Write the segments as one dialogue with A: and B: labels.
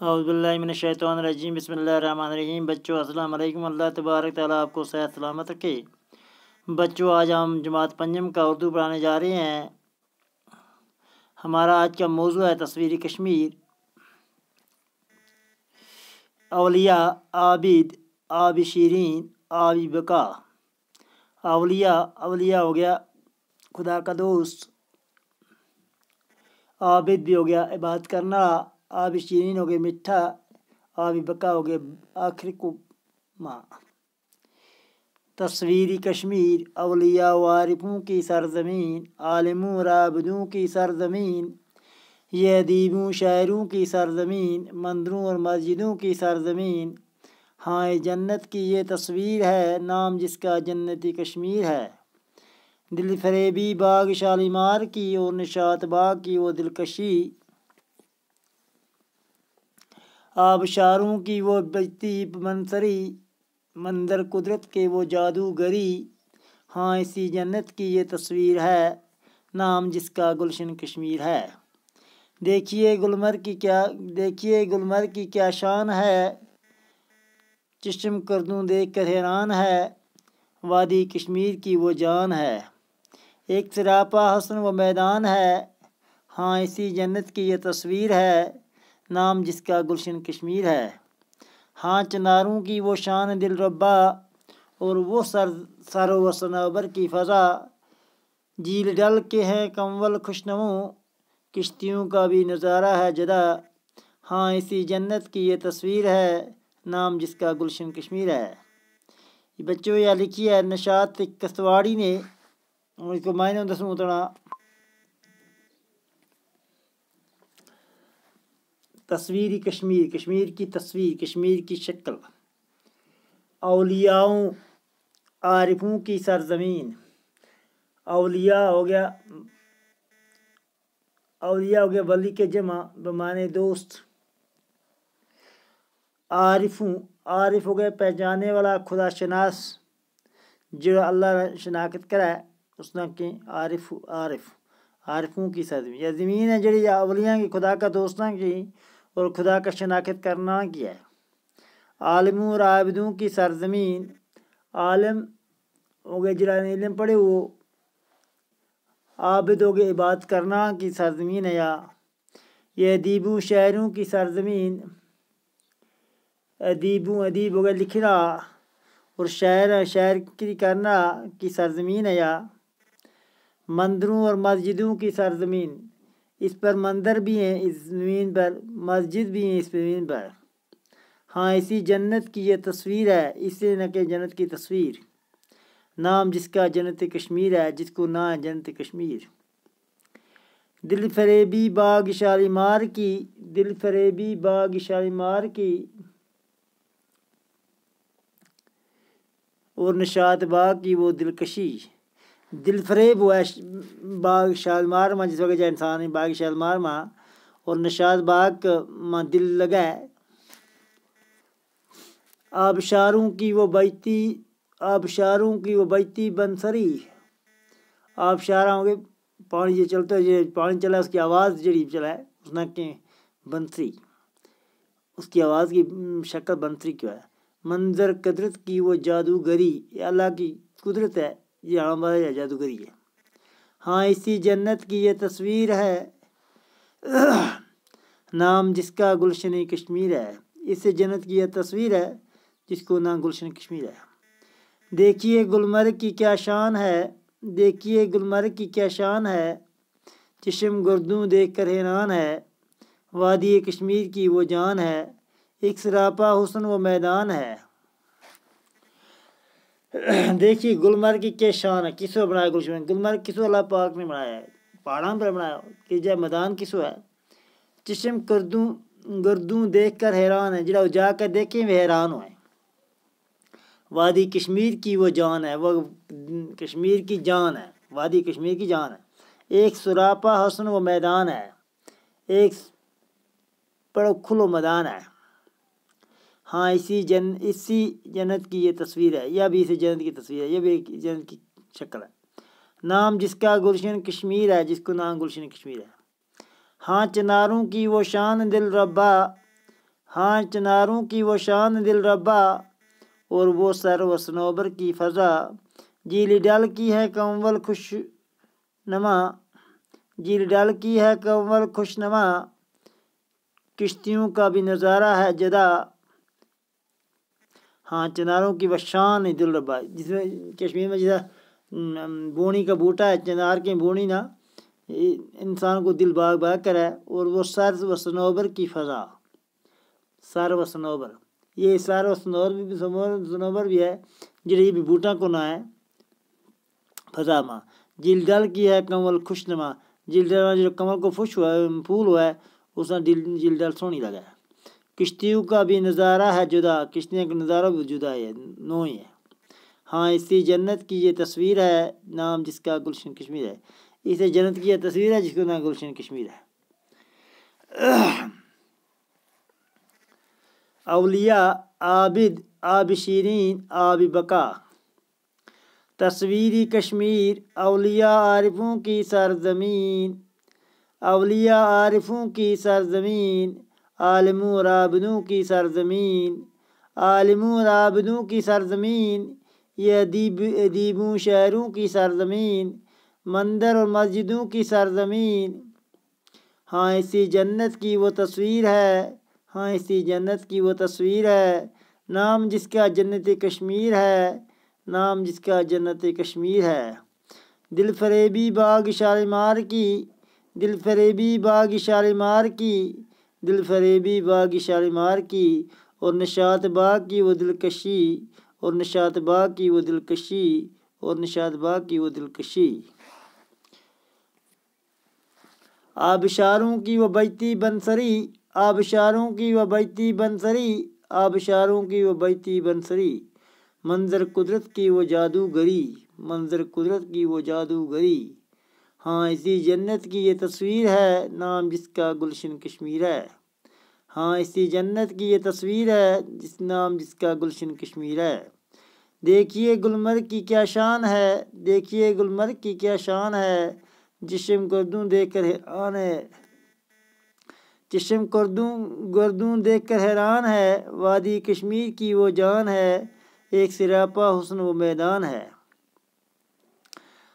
A: اعوذ باللہ من الشیطان الرجیم، بسم اللہ الرحمن الرحیم۔ بچوں السلام علیکم، اللہ تبارک تعالیٰ آپ کو صحت سلامت رکھے۔ بچوں آج ہم جماعت پنجم کا اردو پڑھانے جا رہے ہیں۔ ہمارا آج کا موضوع ہے تصویر کشمیر۔ اولیاء، عابد، آب شیرین، آب بقا۔ اولیاء ہو گیا خدا کا دوست، عابد بھی ہو گیا عبادت کرنا، آب شیرین ہو گیا میٹھا، آب بقا ہو گیا آخر کو ماں۔ تصویر کشمیر، اولیاء و عارفوں کی سرزمین، عالموں اور عابدوں کی سرزمین، یہ ادیبوں شاعروں کی سرزمین، مندروں اور مسجدوں کی سرزمین، ہاں جنت کی یہ تصویر ہے، نام جس کا جنتی کشمیر ہے۔ دل فریبی باغ شالیمار کی اور نشاط باغ کی وہ دلکشی، آبشاروں کی وہ بجتی منصری، منظر قدرت کے وہ جادوگری، ہاں اسی جنت کی یہ تصویر ہے، نام جس کا گلشن کشمیر ہے۔ دیکھیے گلمرگ کی کیا شان ہے، چشم کردوں دیکھ کر حیران ہے، وادی کشمیر کی وہ جان ہے، ایک سراپا حسن و میدان ہے، ہاں اسی جنت کی یہ تصویر ہے، نام جس کا گلشن کشمیر ہے۔ ہاں چناروں کی وہ شان دل ربا، اور وہ سر و صنوبر کی فضا، جھیل ڈل کے ہیں کنول خوشنمو، کشتیوں کا بھی نظارہ ہے جدا، ہاں اسی جنت کی یہ تصویر ہے، نام جس کا گلشن کشمیر ہے۔ بچوں یہ لکھی ہے نشاط کستواڑی نے، اور اس کو معنی دسوں اتنا تصویر کشمیر، کشمیر کی تصویر، کشمیر کی شکل۔ اولیاؤں عارفوں کی سرزمین، اولیاء ہو گیا ولی کے جمع بمانے دوست۔ عارف ہو گیا پہچانے والا، خدا شناس، جو اللہ شناخت کرے اس نے کہ عارفوں کی سرزمین، یہ زمین ہے جڑی اولیاء کی خدا کا دوستاں کی اور خدا کا شناخت کرنا کی ہے۔ عالموں اور عابدوں کی سرزمین، عالم ہو گئے جنہوں نے علم پڑھے وہ، عابد ہو گئے عبادت کرنا کی سرزمین ہے، یا یہ ادیبوں شاعروں کی سرزمین، ادیب ہو گئے لکھنا، اور شاعر کی کرنا کی سرزمین ہے، یا مندروں اور مسجدوں کی سرزمین، اس پر مندر بھی ہیں اس زمین پر، مسجد بھی ہیں اس زمین پر، ہاں اسی جنت کی یہ تصویر ہے، اس سے نہ کہ جنت کی تصویر، نام جس کا جنت کشمیر ہے، جس کو نہ ہے جنت کشمیر۔ دل فریبی باغ شالیمار کی، دل فریبی باغ شالیمار کی، اور نشاط باغ کی وہ دلکشی، دل فریب ہوا ہے باغ شالیمار میں، جس وقت انسان ہے باغ شالیمار میں، اور نشاط باغ میں دل لگا ہے، آبشاروں کی وہ بجتی بنسری، آبشار ہوں گے پانی جو چلتا ہے، یہ پانی چلا اس کی آواز جڑی چلا ہے اس نے کہ بنسری، اس کی آواز کی شکل بنسری کیوں ہے۔ منظر قدرت کی وہ جادوگری، یہ اللہ کی قدرت ہے، یہ ہمارا جادوگری ہے، ہاں اسی جنت کی یہ تصویر ہے، نام جس کا گلشن کشمیر ہے، اس سے جنت کی یہ تصویر ہے جس کو نام گلشن کشمیر ہے۔ دیکھیے گلمرگ کی کیا شان ہے، دیکھیے گلمرگ کی کیا شان ہے، چشم گردوں دیکھ کر حیران ہے، وادی کشمیر کی وہ جان ہے، ایک سراپا حسن و میدان ہے۔ دیکھیے گلمرگ کی کیا شان ہے، کسو بنایا گلمرگ کسو اللہ پاک نے بنایا ہے، پہاڑاں پر بنایا کہ جائے میدان کسو ہے، چشم گردوں دیکھ کر حیران ہے، جڑا جا کر دیکھیں وہ حیران ہوئے، وادی کشمیر کی وہ جان ہے، وہ کشمیر کی جان ہے، وادی کشمیر کی جان ہے، ایک سراپا حسن و میدان ہے، ایک بڑا کھلو میدان ہے، ہاں اسی جنت کی یہ تصویر ہے، یہ بھی اسی جنت کی تصویر ہے، یہ بھی جنت کی شکل ہے، نام جس کا گلشن کشمیر ہے، جس کو نام گلشن کشمیر ہے۔ ہاں چناروں کی وہ شان دل ربا، ہاں چناروں کی وہ شان دل ربا اور وہ سر و صنوبر کی فضا، جیل ڈل کی ہے کمول خوش نما، جیل ڈل کی ہے کمول خوش نما، کشتیوں کا بھی نظارہ ہے جدا۔ ہاں چناروں کی وہ شان دل ربا، جس میں کشمیر میں جیسا بونی کا بوٹا ہے، چنار کی بونی نا انسان کو دل باغ باغ کر ہے، اور وہ سر و صنوبر کی فضا، سر و صنوبر، یہ سر و صنوبر بھی ہے جڑی بھی بوٹا کو نہ ہے فضا ماں، جیل ڈل کی ہے کمل خوش نما، جیل ڈل جو کمل کو خوش ہوا ہے پھول ہوا ہے اس میں جیل ڈل سونی لگا ہے۔ کشتیوں کا بھی نظارہ ہے جدا، کشتیوں کا نظارہ بھی جدا ہے، نو ہی ہے۔ ہاں اسی جنت کی یہ تصویر ہے نام جس کا گلشن کشمیر ہے، اسے جنت کی یہ تصویر ہے جس کا نام گلشن کشمیر ہے۔ اولیاء عابد آب شیرین آب بقا، تصویری کشمیر اولیاء عارفوں کی سرزمین، اولیاء عارفوں کی سرزمین، عالموں اور عابدوں کی سرزمین، عالموں اور عابدوں کی سرزمین، یہ ادیبوں شاعروں کی سرزمین، مندر اور مسجدوں کی سرزمین۔ ہاں اسی جنت کی وہ تصویر ہے، ہاں اسی جنت کی وہ تصویر ہے، نام جس کا جنت کشمیر ہے، نام جس کا جنت کشمیر ہے۔ دل فریبی باغ شالیمار کی، دل فریبی باغ شالیمار کی، دل فریبی باغ شالیمار کی، اور نشاط باغ کی وہ دلکشی، اور نشاط باغ کی وہ دلکشی، اور نشاط باغ کی وہ دلکشی۔ آبشاروں کی وہ بجتی بنسری، آبشاروں کی وہ بجتی بنسری، آبشاروں کی وہ بجتی بنسری، منظر قدرت کی وہ جادوگری، منظر قدرت کی وہ جادوگری۔ ہاں اسی جنت کی یہ تصویر ہے نام جس کا گلشن کشمیر ہے، ہاں اسی جنت کی یہ تصویر ہے جس نام جس کا گلشن کشمیر ہے۔ دیکھیے گلمرگ کی کیا شان ہے، دیکھیے گلمرگ کی کیا شان ہے، جسم گردوں دیکھ کر حیران ہے، جسم گردوں دیکھ کر حیران ہے، وادی کشمیر کی وہ جان ہے، ایک سراپا حسن وہ میدان ہے۔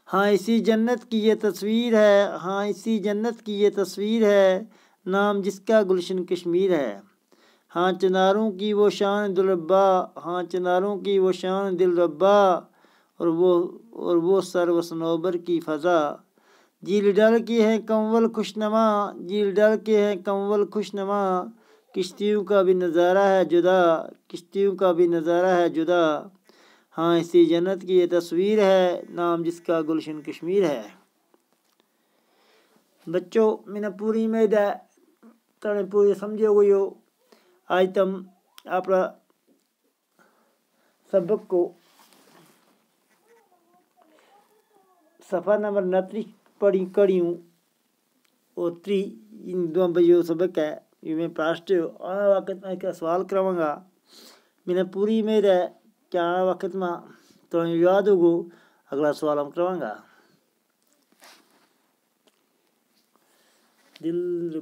A: ہاں اسی جنت کی یہ تصویر ہے، ہاں اسی جنت کی یہ تصویر ہے، نام جس کا گلشن کشمیر ہے۔ ہاں چناروں کی وہ شان دل ربا، ہاں چناروں کی وہ شان دل ربا، اور وہ سر و صنوبر کی فضا، جیل ڈل کی ہے کمول خوش نما، جیل ڈل کے ہے کمول خوش نما، کشتیوں کا بھی نظارہ ہے جدا، کشتیوں کا بھی نظارہ ہے جدا۔ ہاں اسی جنت کی یہ تصویر ہے نام جس کا گلشن کشمیر ہے۔ بچوں میں پوری امید ہے تمہیں پوری سمجھے ہوئی ہو۔ آج تم اپنا سبق کو صفحہ نمبر 29 پڑھی کری ہوں، اور 3 ان 2 بجے سبق ہے یہ میں پاسٹ آنے وقت میں کیا سوال کراؤں گا، میں پوری امید ہے کہ آنے وقت میں تمہیں یاد ہوگو اگلا سوال ہم کراؤں گا۔ دل